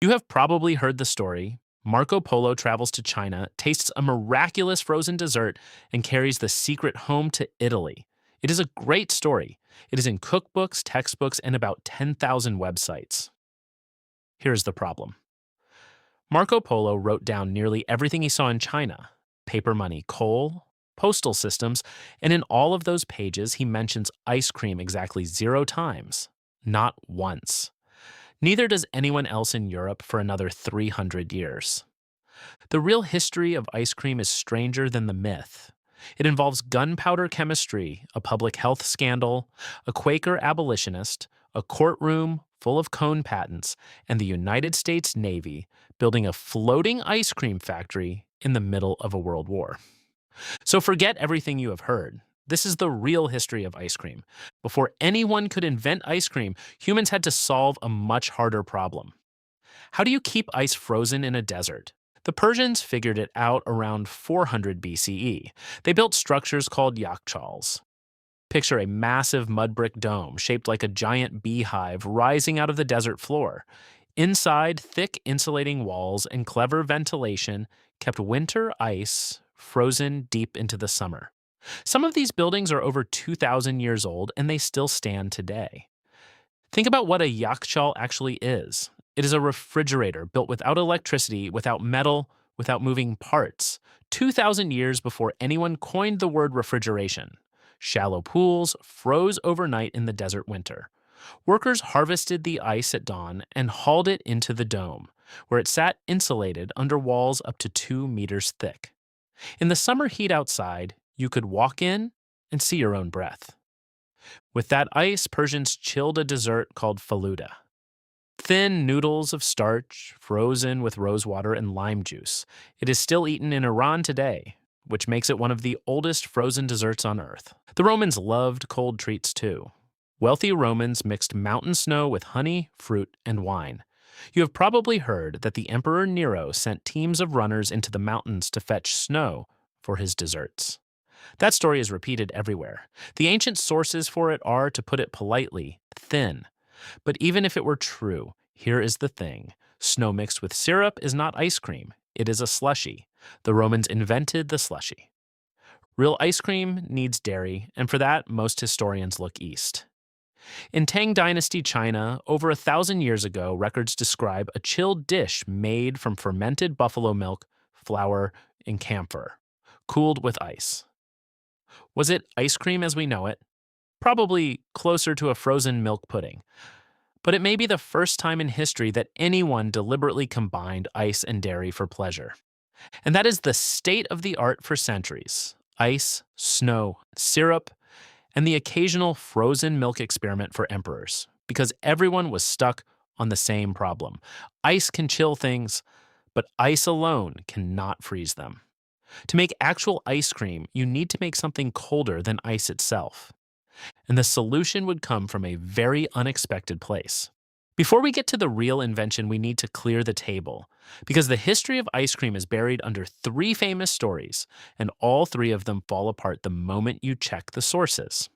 You have probably heard the story. Marco Polo travels to China, tastes a miraculous frozen dessert, and carries the secret home to Italy. It is a great story. It is in cookbooks, textbooks, and about 10,000 websites. Here's the problem. Marco Polo wrote down nearly everything he saw in China: paper money, coal, postal systems, and in all of those pages, he mentions ice cream exactly 0 times. Not once. Neither does anyone else in Europe for another 300 years. The real history of ice cream is stranger than the myth. It involves gunpowder chemistry, a public health scandal, a Quaker abolitionist, a courtroom full of cone patents, and the United States Navy building a floating ice cream factory in the middle of a world war. So forget everything you have heard. This is the real history of ice cream. Before anyone could invent ice cream, humans had to solve a much harder problem. How do you keep ice frozen in a desert? The Persians figured it out around 400 BCE. They built structures called yakchals. Picture a massive mud brick dome shaped like a giant beehive rising out of the desert floor. Inside, thick insulating walls and clever ventilation kept winter ice frozen deep into the summer. Some of these buildings are over 2,000 years old and they still stand today. Think about what a yakchal actually is. It is a refrigerator built without electricity, without metal, without moving parts, 2,000 years before anyone coined the word refrigeration. Shallow pools froze overnight in the desert winter. Workers harvested the ice at dawn and hauled it into the dome, where it sat insulated under walls up to 2 meters thick. In the summer heat outside, you could walk in and see your own breath. With that ice, Persians chilled a dessert called faluda. Thin noodles of starch, frozen with rosewater and lime juice. It is still eaten in Iran today, which makes it one of the oldest frozen desserts on Earth. The Romans loved cold treats too. Wealthy Romans mixed mountain snow with honey, fruit, and wine. You have probably heard that the Emperor Nero sent teams of runners into the mountains to fetch snow for his desserts. That story is repeated everywhere. The ancient sources for it are, to put it politely, thin. But even if it were true, here is the thing. Snow mixed with syrup is not ice cream. It is a slushy. The Romans invented the slushy. Real ice cream needs dairy, and for that, most historians look east. In Tang Dynasty China, over 1,000 years ago, records describe a chilled dish made from fermented buffalo milk, flour, and camphor, cooled with ice. Was it ice cream as we know it? Probably closer to a frozen milk pudding. But it may be the first time in history that anyone deliberately combined ice and dairy for pleasure. And that is the state of the art for centuries: ice, snow, syrup, and the occasional frozen milk experiment for emperors, because everyone was stuck on the same problem. Ice can chill things, but ice alone cannot freeze them. To make actual ice cream, you need to make something colder than ice itself. And the solution would come from a very unexpected place. Before we get to the real invention, we need to clear the table, because the history of ice cream is buried under 3 famous stories, and all 3 of them fall apart the moment you check the sources.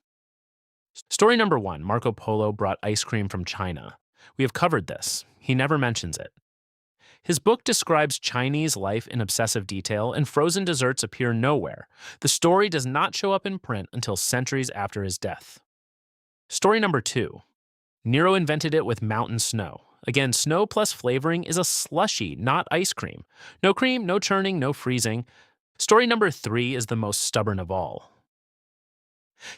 Story number 1, Marco Polo brought ice cream from China. We have covered this. He never mentions it. His book describes Chinese life in obsessive detail, and frozen desserts appear nowhere. The story does not show up in print until centuries after his death. Story number 2. Nero invented it with mountain snow. Again, snow plus flavoring is a slushy, not ice cream. No cream, no churning, no freezing. Story number 3 is the most stubborn of all.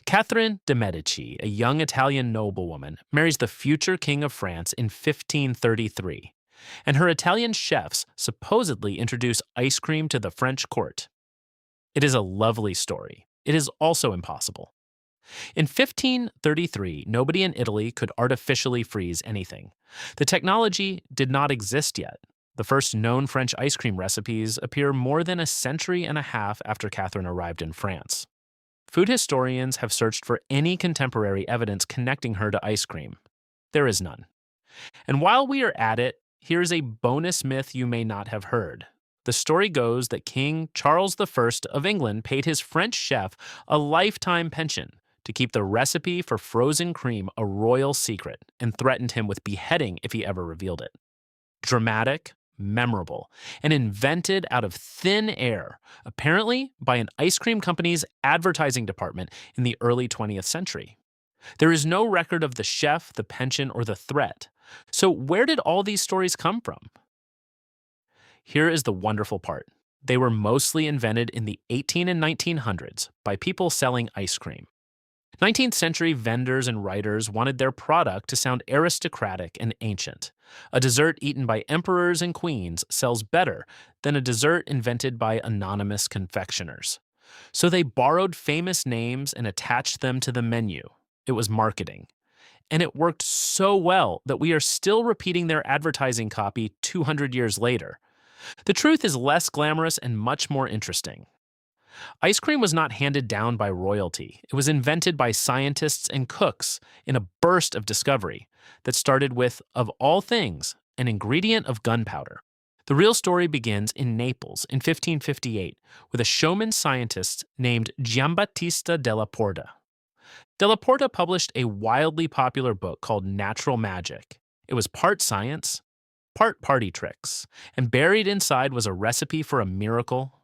Catherine de' Medici, a young Italian noblewoman, marries the future king of France in 1533. And her Italian chefs supposedly introduce ice cream to the French court. It is a lovely story. It is also impossible. In 1533, nobody in Italy could artificially freeze anything. The technology did not exist yet. The first known French ice cream recipes appear more than a century and a half after Catherine arrived in France. Food historians have searched for any contemporary evidence connecting her to ice cream. There is none. And while we are at it, here's a bonus myth you may not have heard. The story goes that King Charles I of England paid his French chef a lifetime pension to keep the recipe for frozen cream a royal secret and threatened him with beheading if he ever revealed it. Dramatic, memorable, and invented out of thin air, apparently by an ice cream company's advertising department in the early 20th century. There is no record of the chef, the pension, or the threat. So, where did all these stories come from? Here is the wonderful part. They were mostly invented in the 18 and 1900s by people selling ice cream. 19th century vendors and writers wanted their product to sound aristocratic and ancient. A dessert eaten by emperors and queens sells better than a dessert invented by anonymous confectioners. So they borrowed famous names and attached them to the menu. It was marketing. And it worked so well that we are still repeating their advertising copy 200 years later. The truth is less glamorous and much more interesting. Ice cream was not handed down by royalty. It was invented by scientists and cooks in a burst of discovery that started with, of all things, an ingredient of gunpowder. The real story begins in Naples in 1558 with a showman scientist named Giambattista della Porta. Della Porta published a wildly popular book called Natural Magic. It was part science, part party tricks, and buried inside was a recipe for a miracle.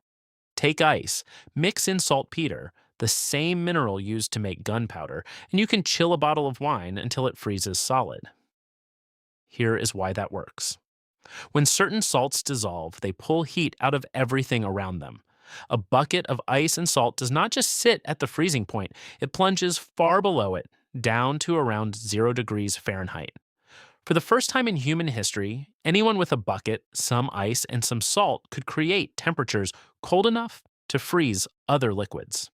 Take ice, mix in saltpeter, the same mineral used to make gunpowder, and you can chill a bottle of wine until it freezes solid. Here is why that works. When certain salts dissolve, they pull heat out of everything around them. A bucket of ice and salt does not just sit at the freezing point, it plunges far below it, down to around 0 degrees Fahrenheit. For the first time in human history, anyone with a bucket, some ice, and some salt could create temperatures cold enough to freeze other liquids.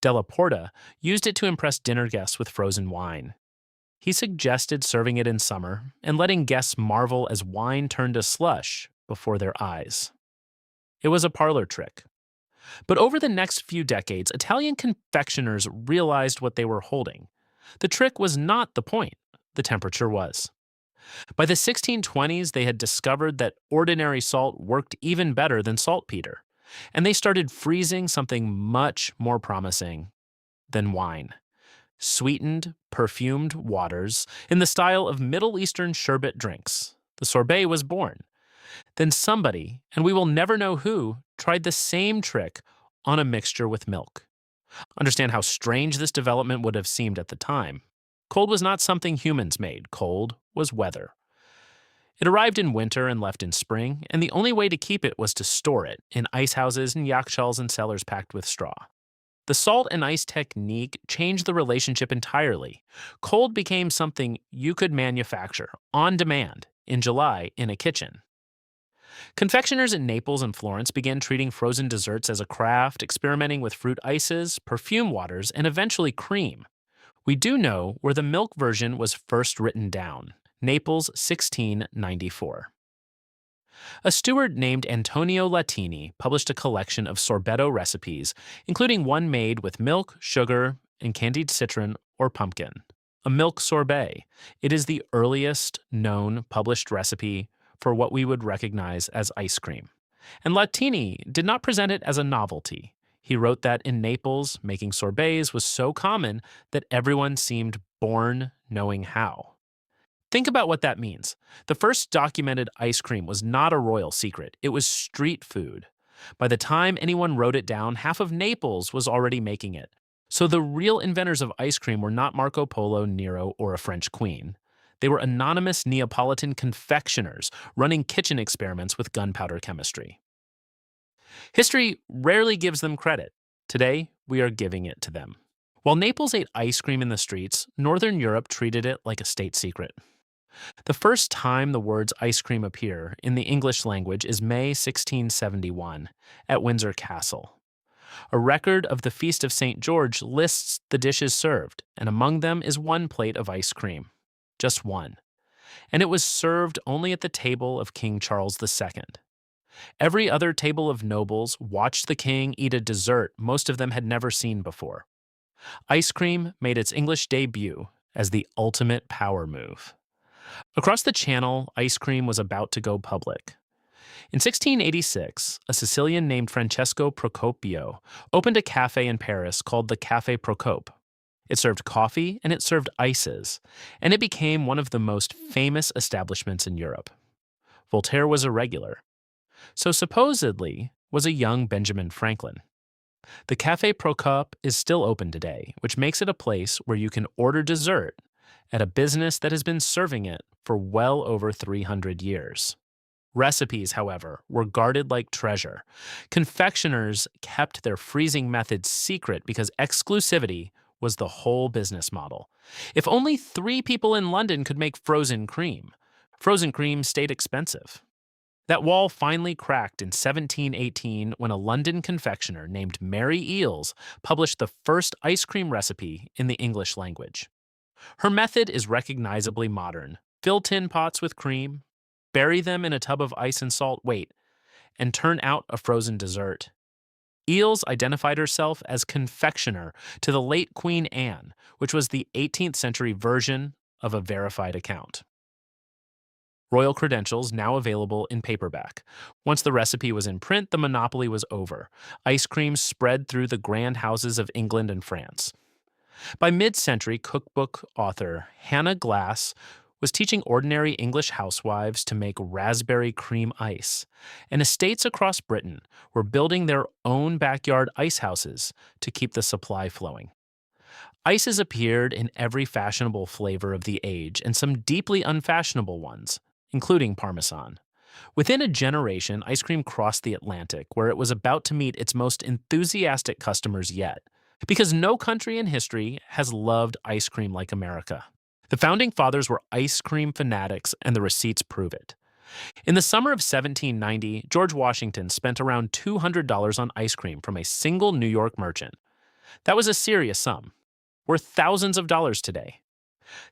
Della Porta used it to impress dinner guests with frozen wine. He suggested serving it in summer and letting guests marvel as wine turned to slush before their eyes. It was a parlor trick. But over the next few decades, Italian confectioners realized what they were holding. The trick was not the point. The temperature was. By the 1620s, they had discovered that ordinary salt worked even better than saltpeter, and they started freezing something much more promising than wine. Sweetened, perfumed waters in the style of Middle Eastern sherbet drinks. The sorbet was born. Then somebody, and we will never know who, tried the same trick on a mixture with milk. Understand how strange this development would have seemed at the time. Cold was not something humans made. Cold was weather. It arrived in winter and left in spring, and the only way to keep it was to store it in ice houses and yakshalls and cellars packed with straw. The salt and ice technique changed the relationship entirely. Cold became something you could manufacture on demand in July in a kitchen. Confectioners in Naples and Florence began treating frozen desserts as a craft, experimenting with fruit ices, perfume waters, and eventually cream. We do know where the milk version was first written down, Naples, 1694. A steward named Antonio Latini published a collection of sorbetto recipes, including one made with milk, sugar, and candied citron or pumpkin. A milk sorbet. It is the earliest known published recipe for what we would recognize as ice cream. And Latini did not present it as a novelty. He wrote that in Naples, making sorbets was so common that everyone seemed born knowing how. Think about what that means. The first documented ice cream was not a royal secret. It was street food. By the time anyone wrote it down, half of Naples was already making it. So the real inventors of ice cream were not Marco Polo, Nero, or a French queen. They were anonymous Neapolitan confectioners running kitchen experiments with gunpowder chemistry. History rarely gives them credit. Today, we are giving it to them. While Naples ate ice cream in the streets, Northern Europe treated it like a state secret. The first time the words ice cream appear in the English language is May 1671 at Windsor Castle. A record of the Feast of St. George lists the dishes served, and among them is one plate of ice cream. Just one. And it was served only at the table of King Charles II. Every other table of nobles watched the king eat a dessert most of them had never seen before. Ice cream made its English debut as the ultimate power move. Across the channel, ice cream was about to go public. In 1686, a Sicilian named Francesco Procopio opened a cafe in Paris called the Café Procope. It served coffee and it served ices, and it became one of the most famous establishments in Europe. Voltaire was a regular. So supposedly was a young Benjamin Franklin. The Café Procope is still open today, which makes it a place where you can order dessert at a business that has been serving it for well over 300 years. Recipes, however, were guarded like treasure. Confectioners kept their freezing methods secret because exclusivity was the whole business model. If only 3 people in London could make frozen cream stayed expensive. That wall finally cracked in 1718 when a London confectioner named Mary Eales published the first ice cream recipe in the English language. Her method is recognizably modern. Fill tin pots with cream, bury them in a tub of ice and salt, and turn out a frozen dessert. Eales identified herself as confectioner to the late Queen Anne, which was the 18th century version of a verified account. Royal credentials now available in paperback. Once the recipe was in print, the monopoly was over. Ice cream spread through the grand houses of England and France. By mid-century, cookbook author Hannah Glass was teaching ordinary English housewives to make raspberry cream ice, and estates across Britain were building their own backyard ice houses to keep the supply flowing. Ices appeared in every fashionable flavor of the age and some deeply unfashionable ones, including Parmesan. Within a generation, ice cream crossed the Atlantic, where it was about to meet its most enthusiastic customers yet, because no country in history has loved ice cream like America. The founding fathers were ice cream fanatics, and the receipts prove it. In the summer of 1790, George Washington spent around $200 on ice cream from a single New York merchant. That was a serious sum, worth thousands of dollars today.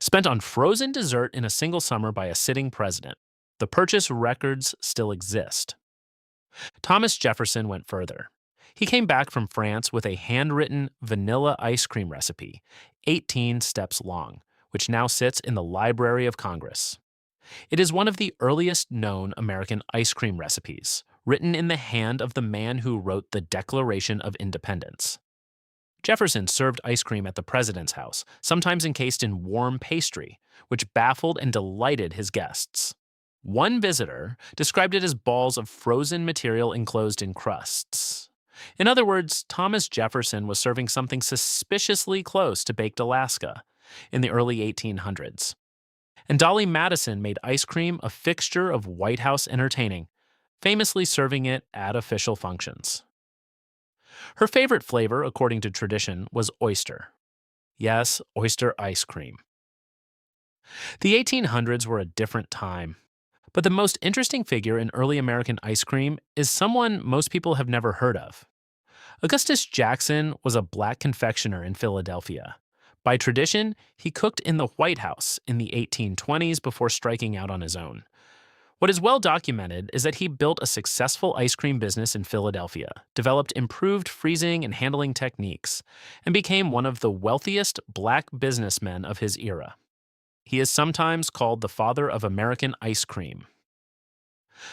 Spent on frozen dessert in a single summer by a sitting president. The purchase records still exist. Thomas Jefferson went further. He came back from France with a handwritten vanilla ice cream recipe, 18 steps long, which now sits in the Library of Congress. It is one of the earliest known American ice cream recipes, written in the hand of the man who wrote the Declaration of Independence. Jefferson served ice cream at the president's house, sometimes encased in warm pastry, which baffled and delighted his guests. One visitor described it as balls of frozen material enclosed in crusts. In other words, Thomas Jefferson was serving something suspiciously close to baked Alaska in the early 1800s. And Dolly Madison made ice cream a fixture of White House entertaining, famously serving it at official functions. Her favorite flavor, according to tradition, was oyster. Yes, oyster ice cream. The 1800s were a different time. But the most interesting figure in early American ice cream is someone most people have never heard of. Augustus Jackson was a black confectioner in Philadelphia. By tradition, he cooked in the White House in the 1820s before striking out on his own. What is well documented is that he built a successful ice cream business in Philadelphia, developed improved freezing and handling techniques, and became one of the wealthiest black businessmen of his era. He is sometimes called the father of American ice cream.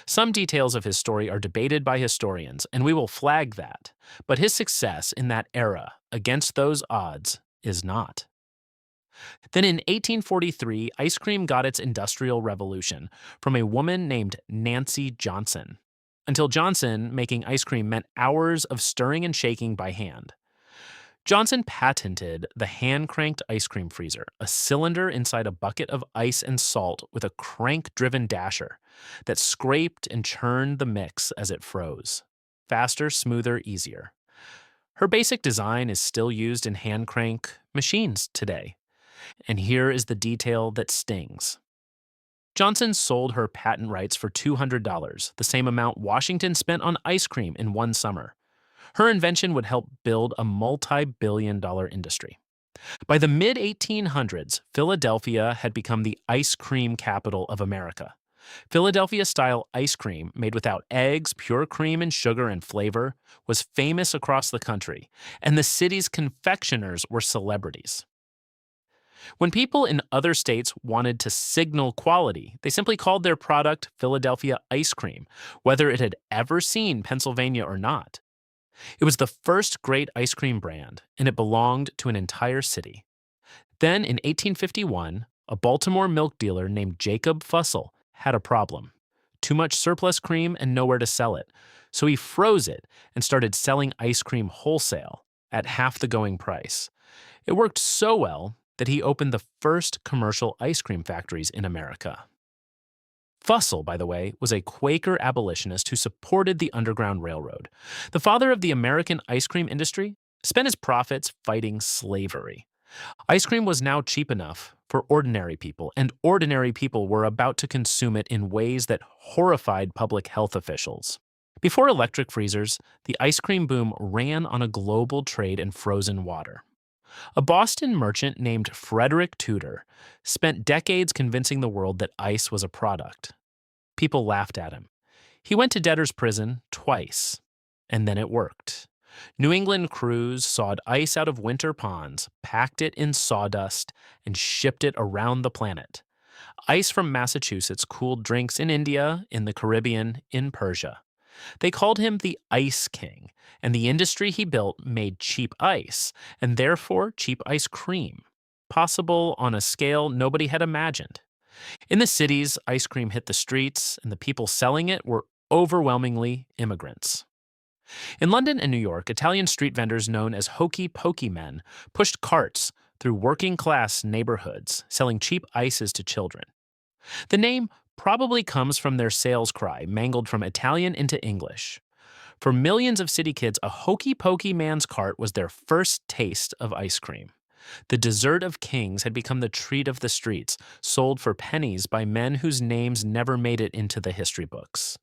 Some details of his story are debated by historians, and we will flag that, but his success in that era, against those odds, is not. Then in 1843, ice cream got its industrial revolution from a woman named Nancy Johnson. Until Johnson, making ice cream meant hours of stirring and shaking by hand. Johnson patented the hand-cranked ice cream freezer, a cylinder inside a bucket of ice and salt with a crank-driven dasher that scraped and churned the mix as it froze. Faster, smoother, easier. Her basic design is still used in hand-crank machines today. And here is the detail that stings. Johnson sold her patent rights for $200, the same amount Washington spent on ice cream in one summer. Her invention would help build a multi-billion-dollar industry. By the mid-1800s, Philadelphia had become the ice cream capital of America. Philadelphia-style ice cream, made without eggs, pure cream and sugar and flavor, was famous across the country, and the city's confectioners were celebrities. When people in other states wanted to signal quality, they simply called their product Philadelphia ice cream, whether it had ever seen Pennsylvania or not. It was the first great ice cream brand, and it belonged to an entire city. Then, in 1851, a Baltimore milk dealer named Jacob Fussell had a problem. too much surplus cream and nowhere to sell it. So he froze it and started selling ice cream wholesale at half the going price. It worked so well that he opened the first commercial ice cream factories in America. Fussell, by the way, was a Quaker abolitionist who supported the Underground Railroad. The father of the American ice cream industry spent his profits fighting slavery. Ice cream was now cheap enough for ordinary people, and ordinary people were about to consume it in ways that horrified public health officials. Before electric freezers, the ice cream boom ran on a global trade in frozen water. A Boston merchant named Frederick Tudor spent decades convincing the world that ice was a product. People laughed at him. He went to debtor's prison twice, and then it worked. New England crews sawed ice out of winter ponds, packed it in sawdust, and shipped it around the planet. Ice from Massachusetts cooled drinks in India, in the Caribbean, in Persia. They called him the Ice King, and the industry he built made cheap ice, and therefore cheap ice cream, possible on a scale nobody had imagined. In the cities, ice cream hit the streets, and the people selling it were overwhelmingly immigrants. In London and New York, Italian street vendors known as hokey pokey men pushed carts through working class neighborhoods, selling cheap ices to children. The name probably comes from their sales cry, mangled from Italian into English. For millions of city kids, a hokey pokey man's cart was their first taste of ice cream. The dessert of kings had become the treat of the streets, sold for pennies by men whose names never made it into the history books.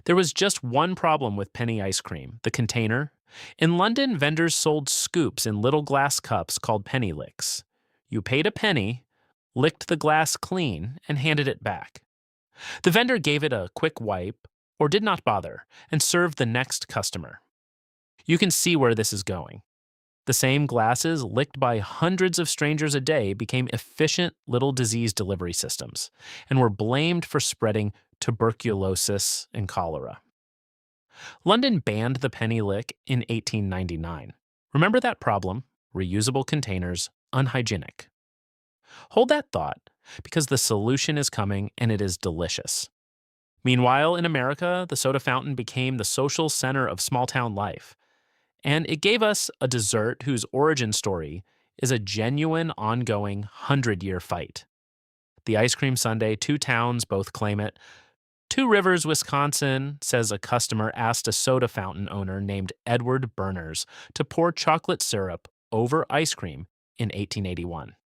There was just one problem with penny ice cream: the container. In London, vendors sold scoops in little glass cups called penny licks. You paid a penny, licked the glass clean, and handed it back. The vendor gave it a quick wipe, or did not bother, and served the next customer. You can see where this is going. The same glasses, licked by hundreds of strangers a day, became efficient little disease delivery systems and were blamed for spreading tuberculosis and cholera. London banned the penny lick in 1899. Remember that problem? Reusable containers, unhygienic. Hold that thought, because the solution is coming and it is delicious. Meanwhile, in America, the soda fountain became the social center of small town life. And it gave us a dessert whose origin story is a genuine, ongoing 100-year fight. The ice cream sundae, two towns both claim it. Two Rivers, Wisconsin, says a customer asked a soda fountain owner named Edward Berners to pour chocolate syrup over ice cream in 1881.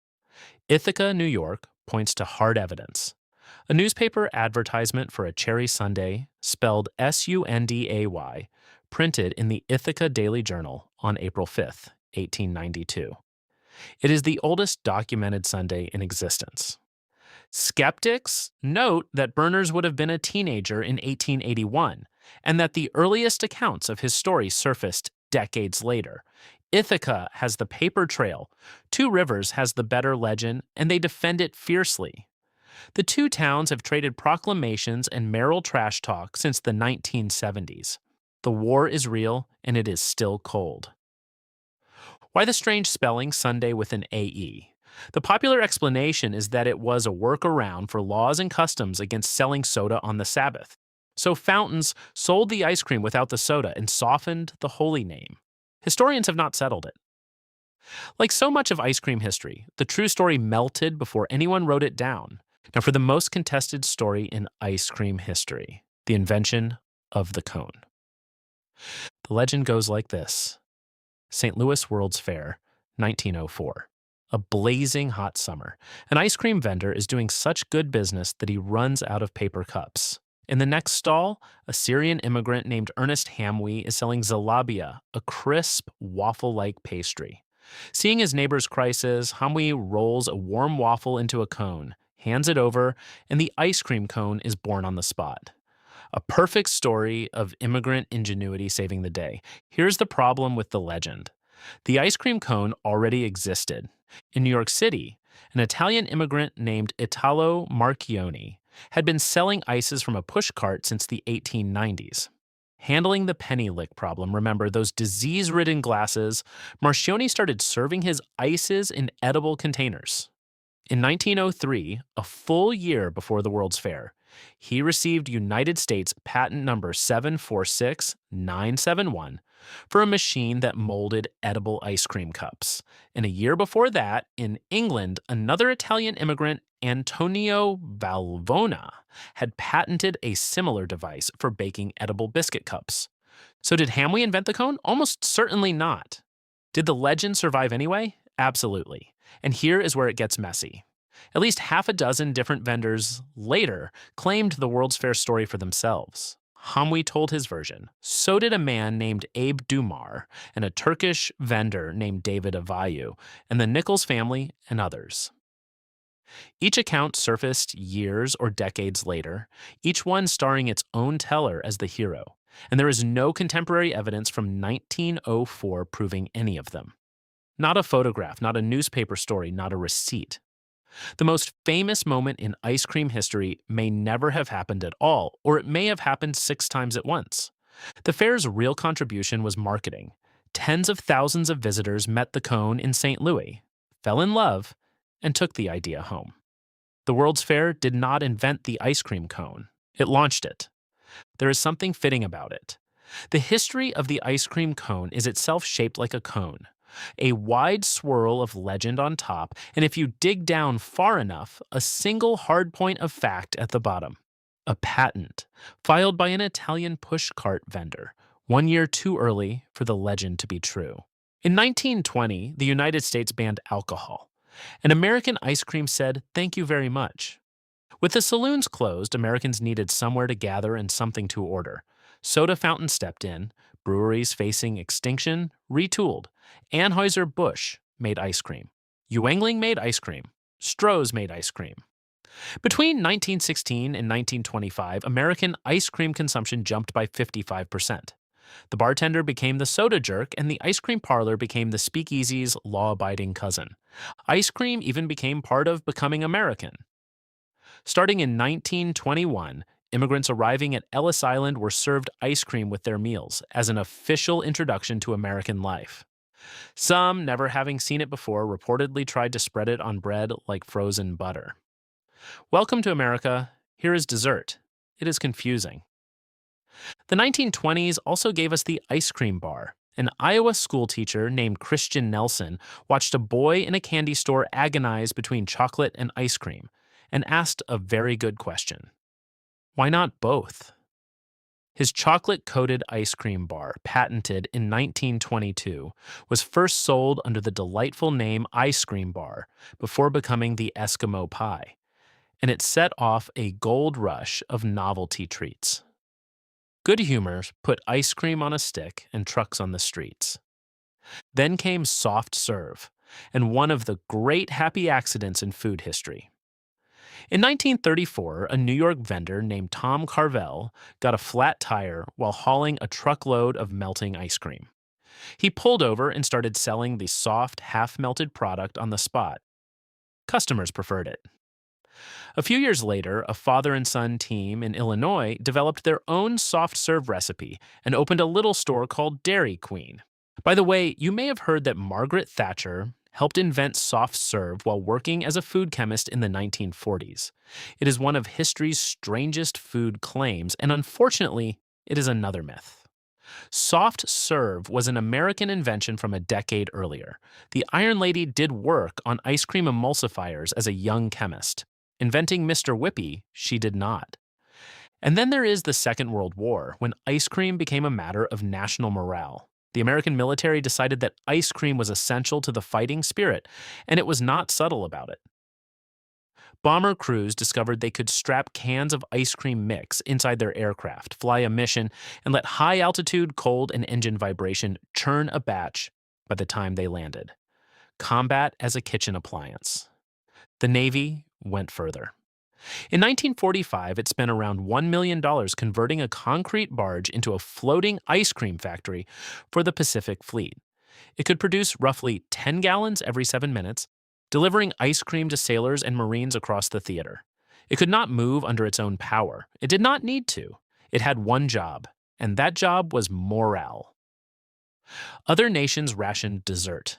Ithaca, New York, points to hard evidence. A newspaper advertisement for a cherry sundae, spelled Sunday, printed in the Ithaca Daily Journal on April 5, 1892. It is the oldest documented sundae in existence. Skeptics note that Berners would have been a teenager in 1881, and that the earliest accounts of his story surfaced decades later. Ithaca has the paper trail, Two Rivers has the better legend, and they defend it fiercely. The two towns have traded proclamations and mayoral trash talk since the 1970s. The war is real, and it is still cold. Why the strange spelling Sunday with an AE? The popular explanation is that it was a workaround for laws and customs against selling soda on the Sabbath. So fountains sold the ice cream without the soda and softened the holy name. Historians have not settled it. Like so much of ice cream history, the true story melted before anyone wrote it down. Now for the most contested story in ice cream history, the invention of the cone. The legend goes like this. St. Louis World's Fair, 1904. A blazing hot summer. An ice cream vendor is doing such good business that he runs out of paper cups. In the next stall, a Syrian immigrant named Ernest Hamwi is selling zalabia, a crisp, waffle-like pastry. Seeing his neighbor's crisis, Hamwi rolls a warm waffle into a cone, hands it over, and the ice cream cone is born on the spot. A perfect story of immigrant ingenuity saving the day. Here's the problem with the legend. The ice cream cone already existed. In New York City, an Italian immigrant named Italo Marchioni had been selling ices from a push cart since the 1890s. Handling the penny lick problem, remember those disease-ridden glasses, Marchioni started serving his ices in edible containers. In 1903, a full year before the World's Fair, he received United States patent number 746971 for a machine that molded edible ice cream cups. And a year before that, in England, another Italian immigrant, Antonio Valvona, had patented a similar device for baking edible biscuit cups. So, did Hamwi invent the cone? Almost certainly not. Did the legend survive anyway? Absolutely. And here is where it gets messy. At least half a dozen different vendors later claimed the World's Fair story for themselves. Hamwi told his version. So did a man named Abe Dumar, and a Turkish vendor named David Avayu, and the Nichols family, and others. Each account surfaced years or decades later, each one starring its own teller as the hero, and there is no contemporary evidence from 1904 proving any of them. Not a photograph, not a newspaper story, not a receipt. The most famous moment in ice cream history may never have happened at all, or it may have happened 6 times at once. The fair's real contribution was marketing. Tens of thousands of visitors met the cone in St. Louis, fell in love, and took the idea home. The World's Fair did not invent the ice cream cone, it launched it. There is something fitting about it. The history of the ice cream cone is itself shaped like a cone, a wide swirl of legend on top, and if you dig down far enough, a single hard point of fact at the bottom. A patent, filed by an Italian pushcart vendor, 1 year too early for the legend to be true. In 1920, the United States banned alcohol. An American ice cream said, "Thank you very much." With the saloons closed, Americans needed somewhere to gather and something to order. Soda fountains stepped in, breweries facing extinction retooled. Anheuser-Busch made ice cream. Yuengling made ice cream. Stroh's made ice cream. Between 1916 and 1925, American ice cream consumption jumped by 55%. The bartender became the soda jerk, and the ice cream parlor became the speakeasy's law-abiding cousin. Ice cream even became part of becoming American. Starting in 1921, immigrants arriving at Ellis Island were served ice cream with their meals as an official introduction to American life. Some, never having seen it before, reportedly tried to spread it on bread like frozen butter. Welcome to America. Here is dessert. It is confusing. The 1920s also gave us the ice cream bar. An Iowa schoolteacher named Christian Nelson watched a boy in a candy store agonize between chocolate and ice cream and asked a very good question. Why not both? His chocolate-coated ice cream bar, patented in 1922, was first sold under the delightful name Ice Cream Bar before becoming the Eskimo Pie, and it set off a gold rush of novelty treats. Good humors put ice cream on a stick and trucks on the streets. Then came soft serve, and one of the great happy accidents in food history. In 1934, a New York vendor named Tom Carvel got a flat tire while hauling a truckload of melting ice cream. He pulled over and started selling the soft, half-melted product on the spot. Customers preferred it. A few years later, a father and son team in Illinois developed their own soft serve recipe and opened a little store called Dairy Queen. By the way, you may have heard that Margaret Thatcher helped invent soft serve while working as a food chemist in the 1940s. It is one of history's strangest food claims, and unfortunately, it is another myth. Soft serve was an American invention from a decade earlier. The Iron Lady did work on ice cream emulsifiers as a young chemist. Inventing Mr. Whippy, she did not. And then there is the Second World War, when ice cream became a matter of national morale. The American military decided that ice cream was essential to the fighting spirit, and it was not subtle about it. Bomber crews discovered they could strap cans of ice cream mix inside their aircraft, fly a mission, and let high-altitude cold and engine vibration churn a batch by the time they landed. Combat as a kitchen appliance. The Navy went further. In 1945, it spent around $1 million converting a concrete barge into a floating ice cream factory for the Pacific Fleet. It could produce roughly 10 gallons every 7 minutes, delivering ice cream to sailors and Marines across the theater. It could not move under its own power. It did not need to. It had one job, and that job was morale. Other nations rationed dessert.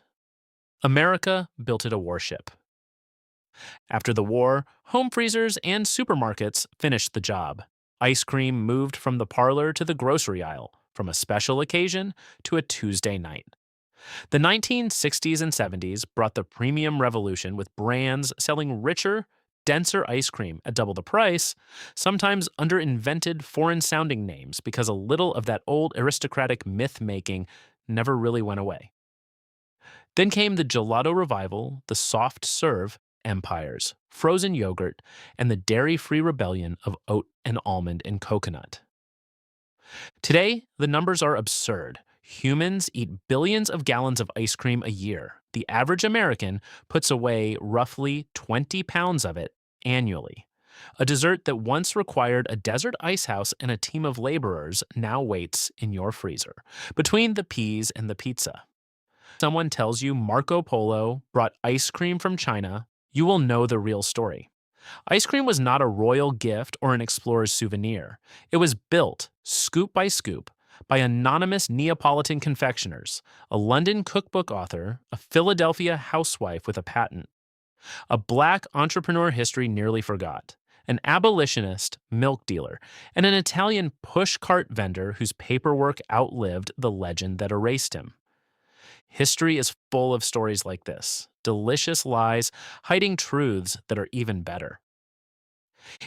America built it a warship. After the war, home freezers and supermarkets finished the job. Ice cream moved from the parlor to the grocery aisle, from a special occasion to a Tuesday night. The 1960s and 70s brought the premium revolution with brands selling richer, denser ice cream at double the price, sometimes under invented foreign sounding names because a little of that old aristocratic myth making never really went away. Then came the gelato revival, the soft serve empires, frozen yogurt, and the dairy free rebellion of oat and almond and coconut. Today, the numbers are absurd. Humans eat billions of gallons of ice cream a year. The average American puts away roughly 20 pounds of it annually. A dessert that once required a desert ice house and a team of laborers now waits in your freezer, between the peas and the pizza. Someone tells you Marco Polo brought ice cream from China, you will know the real story. Ice cream was not a royal gift or an explorer's souvenir. It was built, scoop by scoop, by anonymous Neapolitan confectioners, a London cookbook author, a Philadelphia housewife with a patent, a black entrepreneur history nearly forgot, an abolitionist milk dealer, and an Italian pushcart vendor whose paperwork outlived the legend that erased him. History is full of stories like this, delicious lies hiding truths that are even better.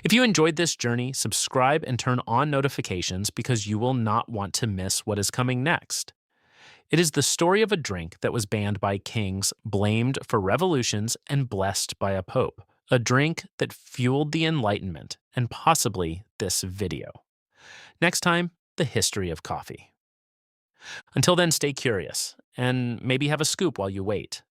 If you enjoyed this journey, subscribe and turn on notifications because you will not want to miss what is coming next. It is the story of a drink that was banned by kings, blamed for revolutions, and blessed by a pope. A drink that fueled the Enlightenment and possibly this video. Next time, the history of coffee. Until then, stay curious and maybe have a scoop while you wait.